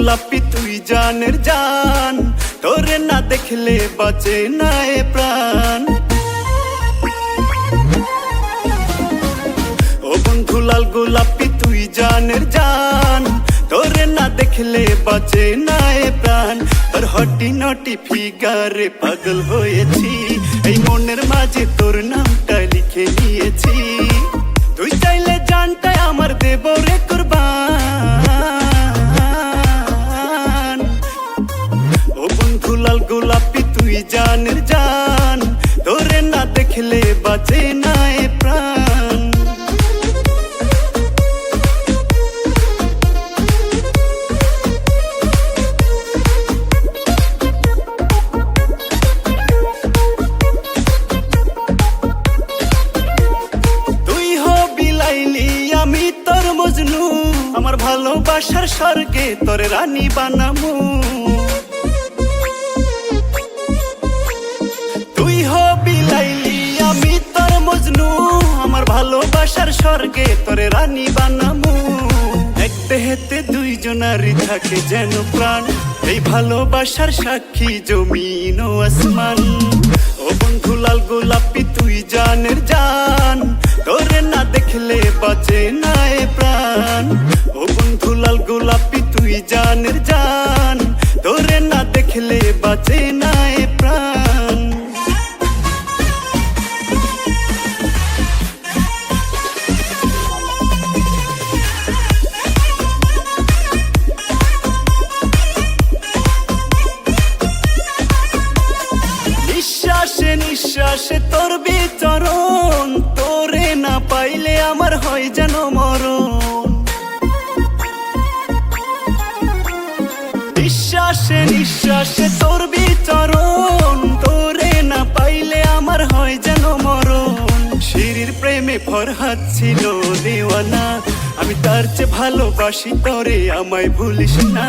গোলাপি তুই জানের জান, তোরে না দেখলে বাঁচে না এ প্রাণ। ও বন্ধু লাল গোলাপি তুই জানের জান, তোরে না দেখলে বাঁচে না এ প্রাণ। তোর হটি নটি ফিগারে পাগল হয়েছি, এই মনের মাঝে তোর নামটা লিখে নিয়েছি। তুই চাইলে জানটাই আমার দেব রে কুরবান। ও বন্ধু লাল গোলাপি তুই জানের জান, তোরে না দেখলে বাঁচে না এ প্রাণ। আমি তোর মজনু, আমার ভালোবাসার স্বর্গে তোর রানী বানামু। তুই হবি লাইলি আমি তোর মজনু, আমার ভালোবাসার স্বর্গে তোর রানী বানামু। এক দেহেতে দুইজনারই থাকে যেন প্রাণ, এই ভালোবাসার সাক্ষী জমিন ও আসমান। ও বন্ধু লাল গোলাপি তুই জানের জান, তোরে না দেখলে বাঁচে না এ প্রাণ। ও বন্ধু লাল গোলাপি তুই জানের জান, তোরে না দেখলে বাঁচে না এ প্রাণ। নিঃশ্বাসে নিঃশ্বাসে তোর বিচরণ, তোরে না পাইলে আমার হয় যেন মরণ। নিঃশ্বাসে নিঃশ্বাসে তোর বিচরণ, তোরে না পাইলে আমার হয় যেন মরণ। শিরির প্রেমে ফরহাদ ছিল দেওয়ানা, আমি তার চেয়ে ভালোবাসি তোরে, আমায় ভুলিস না।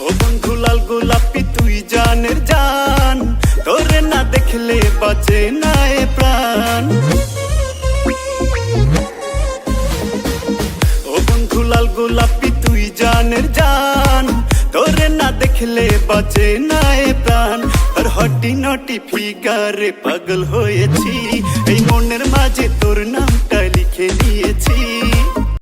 ও বন্ধু লাল গোলাপি তুই জানের জান, তোরে না দেখলে বাঁচে না এ প্রাণ। ও বন্ধু লাল গোলাপি তুই জানের জান, তোরে না দেখলে বাঁচে না এ প্রাণ। আর হটি নটি ফিগারে পাগল হয়েছি, এই মনের মাঝে তোর নাম